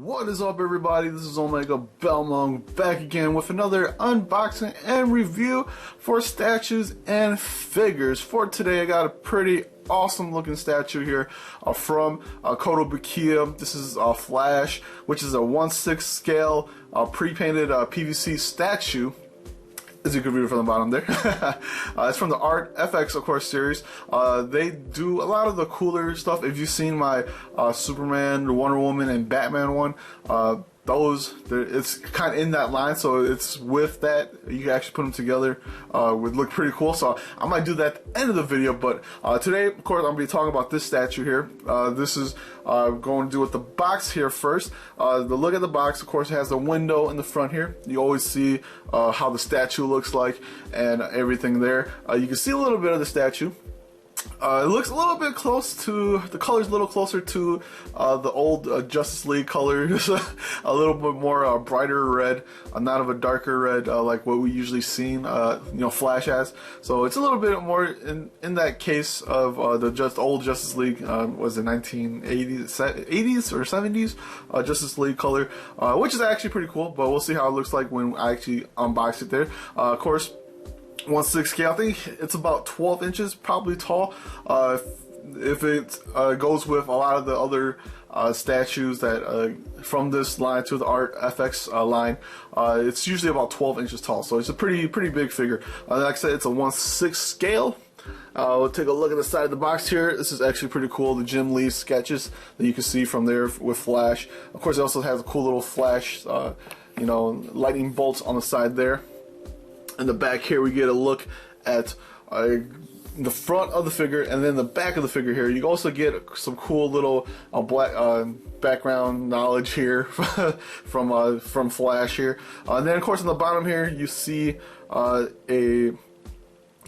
What is up, everybody? This is Omegabalmung back again with another unboxing and review for statues and figures. For today, I got a pretty awesome looking statue here from Kotobukiya. This is Flash, which is a 1/6 scale pre-painted PVC statue. As you can read it from the bottom there. It's from the ARTFX, of course, series. They do a lot of the cooler stuff. If you've seen my Superman, Wonder Woman, and Batman one, it's kind of in that line, so it's with that. You can actually put them together. Would look pretty cool, so I might do that at the end of the video. But today, of course, I'm going to be talking about this statue here. This is going to do with the box here first. The look at the box, of course, has the window in the front here. You always see how the statue looks like and everything there. You can see a little bit of the statue. It looks a little bit close to, the color's a little closer to the old Justice League color. A little bit more brighter red, not of a darker red like what we usually seen Flash has. So it's a little bit more in that case of the old Justice League, was it 1980s or 70s Justice League color, which is actually pretty cool, but we'll see how it looks like when I actually unbox it there. Of course, 1/6 scale. I think it's about 12 inches, probably tall. If it goes with a lot of the other statues that from this line to the ARTFX line, it's usually about 12 inches tall. So it's a pretty big figure. Like I said, it's a 1/6 scale. We'll take a look at the side of the box here. This is actually pretty cool. The Jim Lee sketches that you can see from there with Flash. Of course, it also has a cool little Flash, lightning bolts on the side there. In the back here, we get a look at the front of the figure, and then the back of the figure here. You also get some cool little black background knowledge here from Flash here. And then, of course, on the bottom here, you see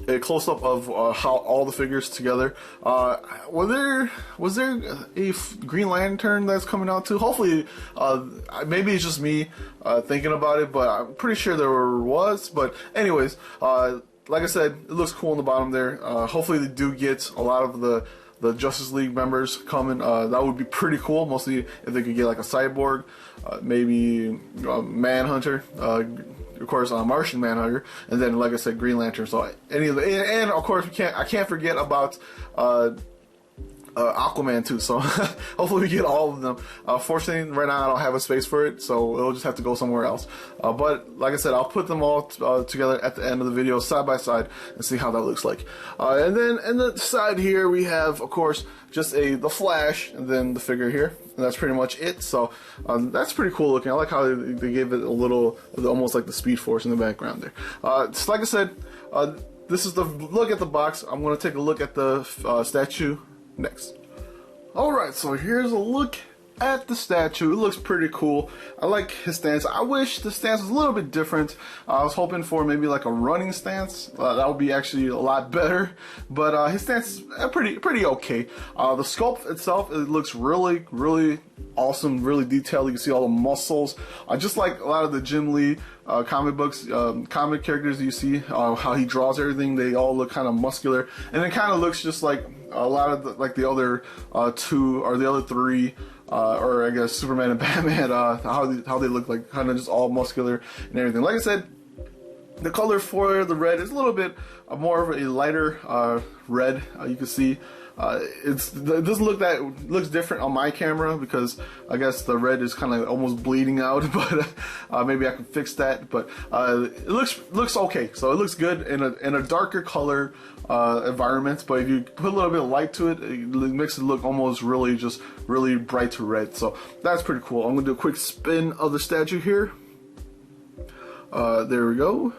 a close-up of how all the figures together. Was there a Green Lantern that's coming out too? Hopefully, maybe it's just me thinking about it, but I'm pretty sure there was. But anyways, like I said, it looks cool on the bottom there. Hopefully they do get a lot of the Justice League members coming. That would be pretty cool, mostly if they could get like a Cyborg, maybe Manhunter, of course, Martian Manhunter, and then, like I said, Green Lantern. So any of and of course I can't forget about Aquaman too. So hopefully we get all of them. Fortunately, right now I don't have a space for it, so it'll just have to go somewhere else. But like I said, I'll put them all together at the end of the video, side by side, and see how that looks like. And then in the side here we have, of course, just the Flash, and then the figure here, and that's pretty much it. So that's pretty cool looking. I like how they gave it a little, almost like the Speed Force in the background there. Just like I said, this is the look at the box. I'm going to take a look at the statue next. Alright, so here's a look at the statue. It looks pretty cool. I like his stance. I wish the stance was a little bit different. I was hoping for maybe like a running stance. That would be actually a lot better. But his stance is pretty okay. The sculpt itself, it looks really awesome, really detailed. You can see all the muscles. Just like a lot of the Jim Lee comic books, comic characters you see, how he draws everything, they all look kind of muscular. And it kind of looks just like a lot of the other two or the other three, or I guess Superman and Batman, how they look like, kind of just all muscular and everything. Like I said, the color for the red is a little bit more of a lighter red. You can see it doesn't look looks different on my camera because I guess the red is kind of almost bleeding out, but maybe I can fix that. But it looks okay, so it looks good in a darker color environment. But if you put a little bit of light to it, it makes it look almost really bright to red. So that's pretty cool. I'm gonna do a quick spin of the statue here. There we go.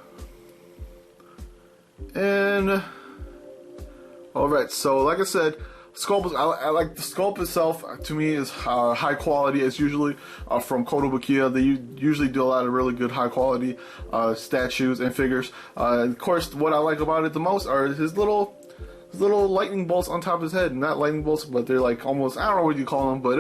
And alright, so like I said, sculpt, I like the sculpt itself. To me, is high quality as usually from Kotobukiya. They usually do a lot of really good high quality statues and figures. Of course, what I like about it the most are his little lightning bolts on top of his head. Not lightning bolts, but they're like almost, I don't know what you call them, but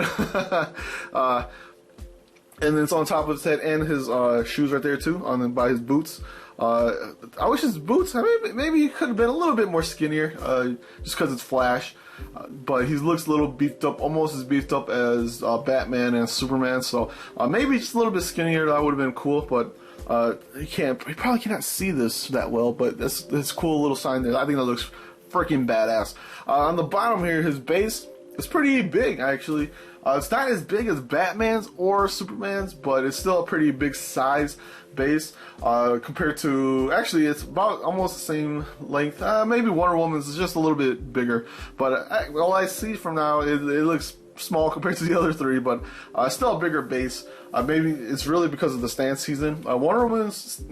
and then it's on top of his head and his shoes right there too, by his boots. I wish his boots, maybe he could have been a little bit more skinnier, just because it's Flash. But he looks a little beefed up, almost as beefed up as Batman and Superman. So maybe just a little bit skinnier. That would have been cool. But he probably cannot see this that well. But that's cool little sign there. I think that looks freaking badass. On the bottom here, his base is pretty big actually. It's not as big as Batman's or Superman's, but it's still a pretty big size base compared to, actually it's about almost the same length. Maybe Wonder Woman's is just a little bit bigger, but all I see from now, it looks small compared to the other three, but still a bigger base. Maybe it's really because of the stance he's in. Wonder Woman's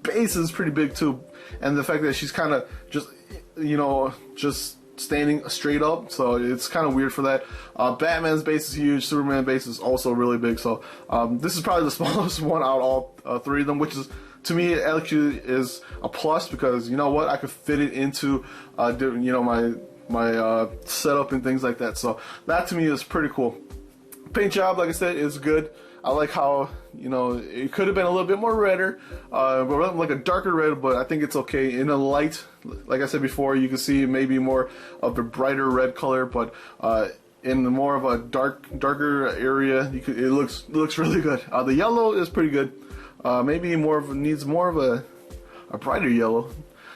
base is pretty big too, and the fact that she's kind of just, you know, just standing straight up, so it's kind of weird for that. Batman's base is huge. Superman base is also really big. So this is probably the smallest one out of all three of them, which is, to me, it actually is a plus, because you know what, I could fit it into you know, my setup and things like that. So that to me is pretty cool. Paint job, like I said, is good. I like how, you know, it could have been a little bit more redder, like a darker red, but I think it's okay. In a light, like I said before, you can see maybe more of the brighter red color, but in the more of a darker area, it looks really good. The yellow is pretty good. Maybe needs more of a brighter yellow.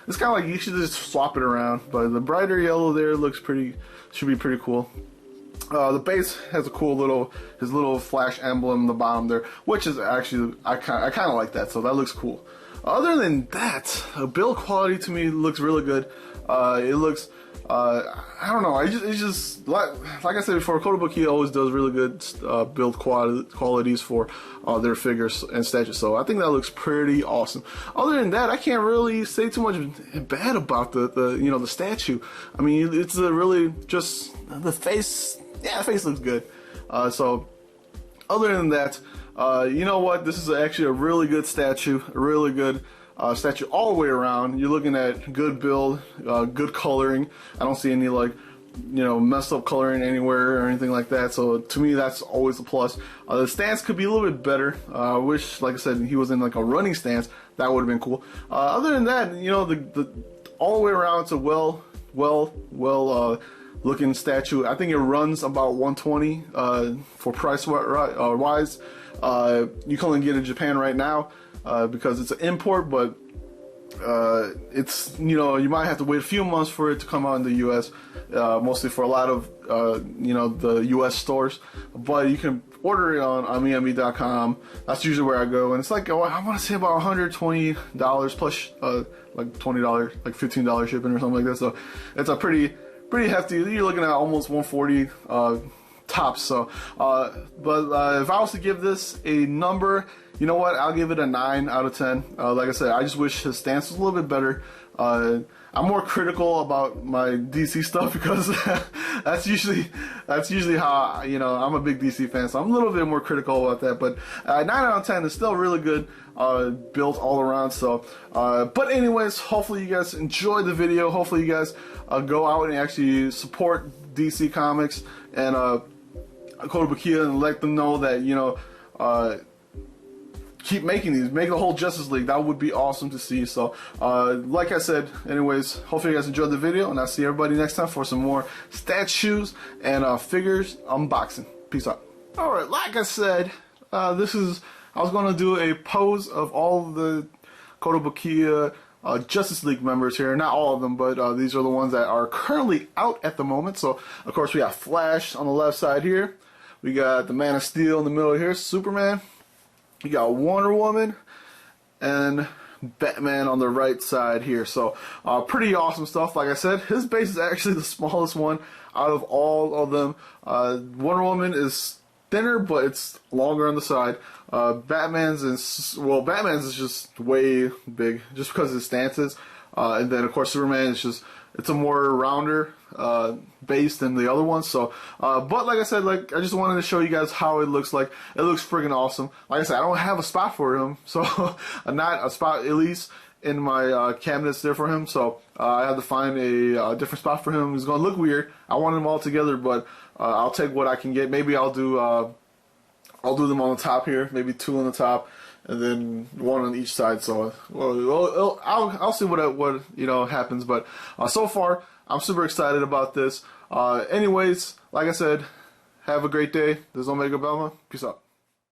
It's kind of like you should just swap it around, but the brighter yellow there should be pretty cool. The base has a cool his little Flash emblem in the bottom there, which is actually, I kind of like that, so that looks cool. Other than that, build quality to me looks really good. It looks, I don't know, it's just like I said before, Kotobukiya always does really good build qualities for their figures and statues, so I think that looks pretty awesome. Other than that, I can't really say too much bad about the you know, the statue. I mean, it's really just the face. Yeah, the face looks good. So other than that, you know what? This is actually a really good statue. A really good statue all the way around. You're looking at good build, good coloring. I don't see any, like, you know, messed up coloring anywhere or anything like that. So to me, that's always a plus. The stance could be a little bit better. I wish, like I said, he was in like a running stance. That would have been cool. Other than that, you know, the all the way around, it's a well looking statue. I think it runs about 120 for price wise. You can only get it in Japan right now because it's an import, but it's, you know, you might have to wait a few months for it to come out in the US, mostly for a lot of you know, the US stores, but you can order it on Omegabalmung.com. That's usually where I go, and it's like, oh, I want to say about $120 plus like $20, like $15 shipping or something like that. So it's a pretty hefty. You're looking at almost 140 tops. So, but if I was to give this a number, you know what? I'll give it a 9 out of 10. Like I said, I just wish his stance was a little bit better. I'm more critical about my DC stuff because that's usually how, you know, I'm a big DC fan, so I'm a little bit more critical about that. But 9 out of 10 is still really good, built all around. So, but anyways, hopefully you guys enjoyed the video. Hopefully you guys go out and actually support DC Comics and Kotobukiya, and let them know that, you know, keep making these, make the whole Justice League. That would be awesome to see. So like I said, anyways, hopefully you guys enjoyed the video, and I'll see everybody next time for some more statues and figures unboxing. Peace out. Alright, like I said, I was going to do a pose of all the Kotobukiya Justice League members here. Not all of them, but these are the ones that are currently out at the moment. So of course we got Flash on the left side here, we got the Man of Steel in the middle here, Superman, you got Wonder Woman, and Batman on the right side here. So pretty awesome stuff. Like I said, his base is actually the smallest one out of all of them. Wonder Woman is thinner, but it's longer on the side. Batman's is just way big, just because of his stances. And then of course Superman is it's a more rounder base than the other ones. So, but like I said, like I just wanted to show you guys how it looks like. It looks friggin' awesome. Like I said, I don't have a spot for him, so not a spot at least in my cabinets there for him. So I had to find a different spot for him. It's gonna look weird. I want them all together, but I'll take what I can get. Maybe I'll do I'll do them on the top here, maybe 2 on the top, and then 1 on each side. So, well, I'll see what happens. But so far, I'm super excited about this. Anyways, like I said, have a great day. This is Omegabalmung. Peace out.